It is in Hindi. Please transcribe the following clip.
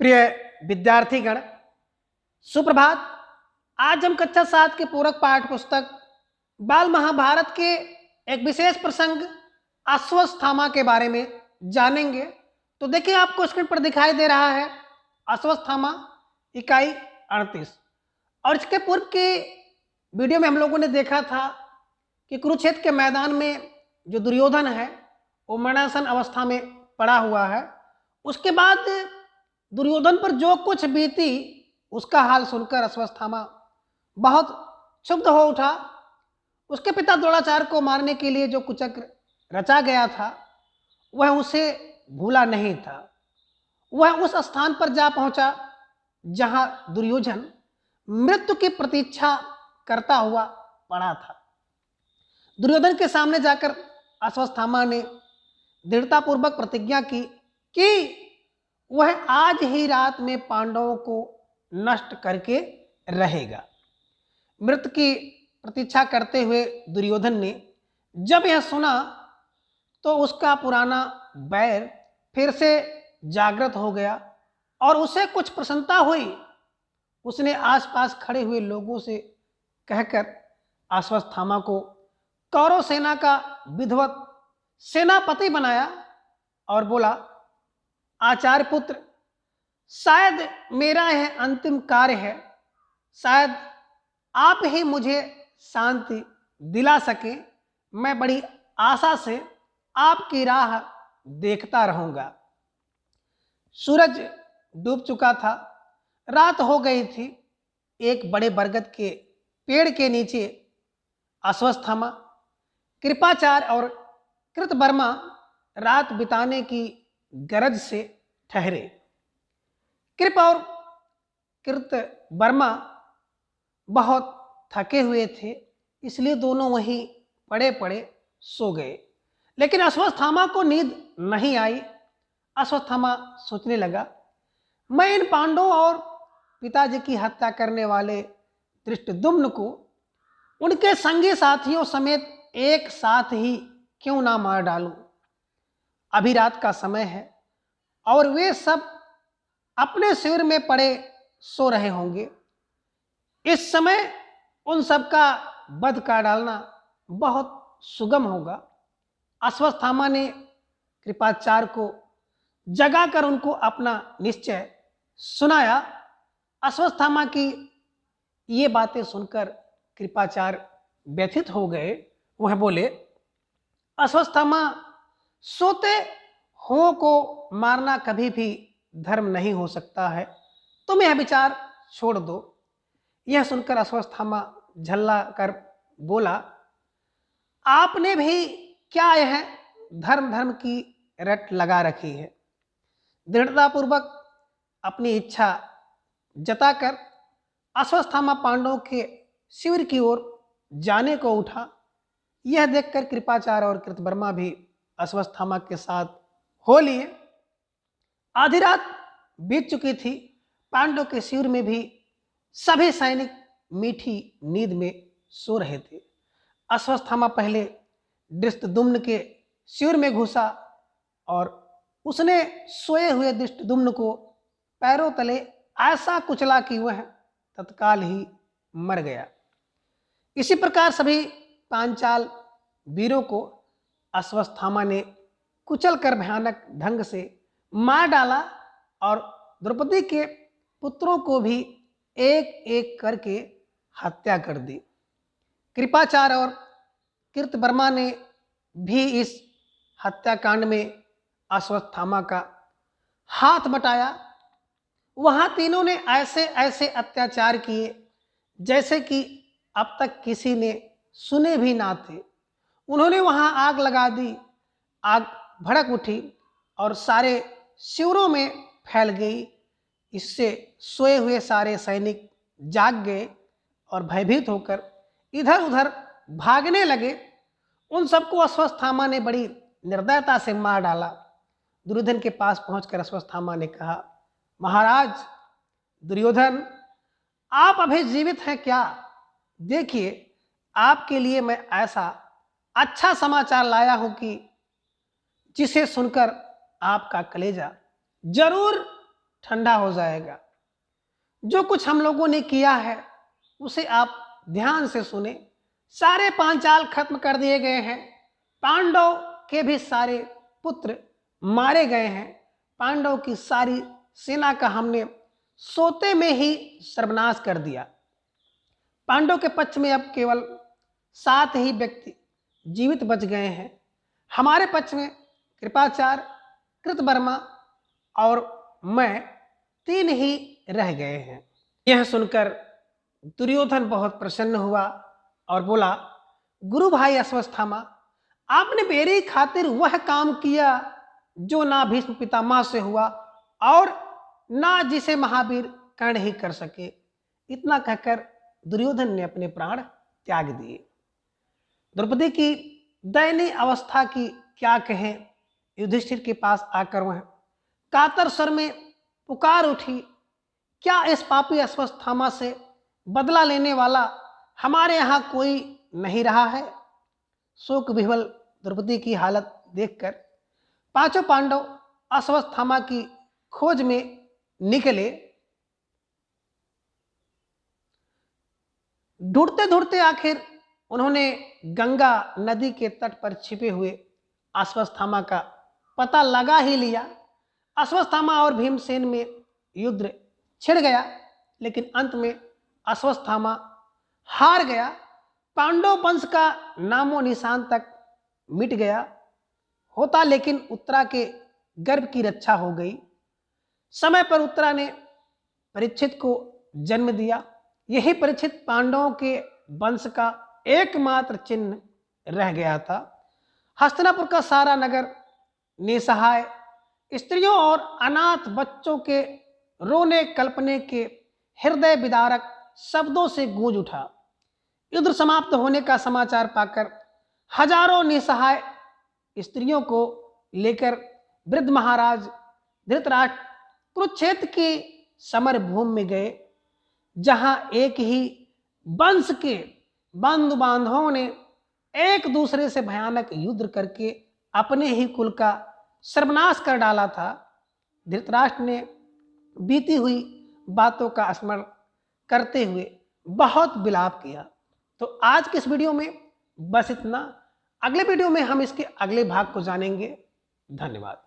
प्रिय विद्यार्थीगण, सुप्रभात। आज हम कक्षा 7 के पूरक पाठ पुस्तक बाल महाभारत के एक विशेष प्रसंग अश्वत्थामा के बारे में जानेंगे। तो देखिए, आपको स्क्रीन पर दिखाई दे रहा है अश्वत्थामा इकाई 38। और इसके पूर्व की वीडियो में हम लोगों ने देखा था कि कुरुक्षेत्र के मैदान में जो दुर्योधन है वो मरणासन अवस्था में पड़ा हुआ है। उसके बाद दुर्योधन पर जो कुछ बीती उसका हाल सुनकर अश्वत्थामा बहुत क्षुब्ध हो उठा। उसके पिता द्रोणाचार्य को मारने के लिए जो कुचक्र रचा गया था वह उसे भूला नहीं था। वह उस स्थान पर जा पहुंचा जहां दुर्योधन मृत्यु की प्रतीक्षा करता हुआ पड़ा था। दुर्योधन के सामने जाकर अश्वत्थामा ने दृढ़तापूर्वक प्रतिज्ञा की कि वह आज ही रात में पांडवों को नष्ट करके रहेगा। मृत्यु की प्रतीक्षा करते हुए दुर्योधन ने जब यह सुना तो उसका पुराना बैर फिर से जागृत हो गया और उसे कुछ प्रसन्नता हुई। उसने आसपास खड़े हुए लोगों से कहकर अश्वत्थामा को कौरव सेना का विधिवत सेनापति बनाया और बोला, आचार्य पुत्र, शायद मेरा यह अंतिम कार्य है। शायद आप ही मुझे शांति दिला सके। मैं बड़ी आशा से आपकी राह देखता रहूंगा। सूरज डूब चुका था, रात हो गई थी। एक बड़े बरगद के पेड़ के नीचे अश्वत्थामा, कृपाचार्य और कृतवर्मा रात बिताने की गरज से ठहरे। कृप और कृतवर्मा बहुत थके हुए थे, इसलिए दोनों वहीं पड़े पड़े सो गए। लेकिन अश्वत्थामा को नींद नहीं आई। अश्वत्थामा सोचने लगा, मैं इन पांडवों और पिताजी की हत्या करने वाले धृष्टद्युम्न को उनके संगी साथियों समेत एक साथ ही क्यों ना मार डालूं। अभी रात का समय है और वे सब अपने शिविर में पड़े सो रहे होंगे। इस समय उन सब का वध कर डालना बहुत सुगम होगा। अश्वत्थामा ने कृपाचार्य को जगाकर उनको अपना निश्चय सुनाया। अश्वत्थामा की ये बातें सुनकर कृपाचार्य व्यथित हो गए। वह बोले, अश्वत्थामा, सोते हुओं को मारना कभी भी धर्म नहीं हो सकता है। तुम यह विचार छोड़ दो। यह सुनकर अश्वत्थामा झल्ला कर बोला, आपने भी क्या यह धर्म की रट लगा रखी है। दृढ़तापूर्वक अपनी इच्छा जताकर अश्वत्थामा पांडवों के शिविर की ओर जाने को उठा। यह देखकर कृपाचार्य और कृतवर्मा भी अश्वत्थामा के साथ हो लिए। आधी रात बीत चुकी थी। पांडवों के शिविर में भी सभी सैनिक मीठी नींद में सो रहे थे। अश्वत्थामा पहले धृष्टद्युम्न के शिविर में घुसा और उसने सोए हुए धृष्टद्युम्न को पैरों तले ऐसा कुचला कि वह तत्काल ही मर गया। इसी प्रकार सभी पांचाल वीरों को अश्वत्थामा ने कुचल कर भयानक ढंग से मार डाला और द्रौपदी के पुत्रों को भी एक एक करके हत्या कर दी। कृपाचार्य और कृतवर्मा ने भी इस हत्याकांड में अश्वत्थामा का हाथ बटाया। वहां तीनों ने ऐसे ऐसे अत्याचार किए जैसे कि अब तक किसी ने सुने भी ना थे। उन्होंने वहां आग लगा दी। आग भड़क उठी और सारे शिविरों में फैल गई। इससे सोए हुए सारे सैनिक जाग गए और भयभीत होकर इधर उधर भागने लगे। उन सबको अश्वत्थामा ने बड़ी निर्दयता से मार डाला। दुर्योधन के पास पहुंचकर अश्वत्थामा ने कहा, महाराज दुर्योधन, आप अभी जीवित हैं क्या? देखिए, आपके लिए मैं ऐसा अच्छा समाचार लाया हूं कि जिसे सुनकर आपका कलेजा जरूर ठंडा हो जाएगा। जो कुछ हम लोगों ने किया है उसे आप ध्यान से सुने। सारे पांचाल खत्म कर दिए गए हैं, पांडव के भी सारे पुत्र मारे गए हैं, पांडव की सारी सेना का हमने सोते में ही सर्वनाश कर दिया। पांडव के पक्ष में अब केवल 7 ही व्यक्ति जीवित बच गए हैं। हमारे पक्ष में कृपाचार्य, कृतवर्मा और मैं 3 ही रह गए हैं। यह सुनकर दुर्योधन बहुत प्रसन्न हुआ और बोला, गुरु भाई अश्वत्थामा, आपने मेरी खातिर वह काम किया जो ना भीष्म पितामह से हुआ और ना जिसे महावीर कर्ण ही कर सके। इतना कहकर दुर्योधन ने अपने प्राण त्याग दिए। द्रौपदी की दयनीय अवस्था की क्या कहें। युधिष्ठिर के पास आकर वह कातर स्वर में पुकार उठी, क्या इस पापी अश्वत्थामा से बदला लेने वाला हमारे यहाँ कोई नहीं रहा है? शोक विह्वल द्रौपदी की हालत देखकर 5 पांडव अश्वत्थामा की खोज में निकले। ढूंढते ढूंढते आखिर उन्होंने गंगा नदी के तट पर छिपे हुए अश्वत्थामा का पता लगा ही लिया। अश्वत्थामा और भीमसेन में युद्ध छिड़ गया, लेकिन अंत में अश्वत्थामा हार गया। पांडव वंश का नामो निशान तक मिट गया होता, लेकिन उत्तरा के गर्भ की रक्षा हो गई। समय पर उत्तरा ने परीक्षित को जन्म दिया। यही परीक्षित पांडवों के वंश का एकमात्र चिन्ह रह गया था। हस्तिनापुर का सारा नगर निसहाय स्त्रियों और अनाथ बच्चों के रोने कल्पने के हृदय विदारक शब्दों से गूंज उठा। युद्ध समाप्त होने का समाचार पाकर हजारों निसहाय स्त्रियों को लेकर वृद्ध महाराज धृतराष्ट्र कुरुक्षेत्र की समर भूमि में गए, जहां एक ही वंश के बंधु बांधवों ने एक दूसरे से भयानक युद्ध करके अपने ही कुल का सर्वनाश कर डाला था। धृतराष्ट्र ने बीती हुई बातों का स्मरण करते हुए बहुत विलाप किया। तो आज के इस वीडियो में बस इतना। अगले वीडियो में हम इसके अगले भाग को जानेंगे। धन्यवाद।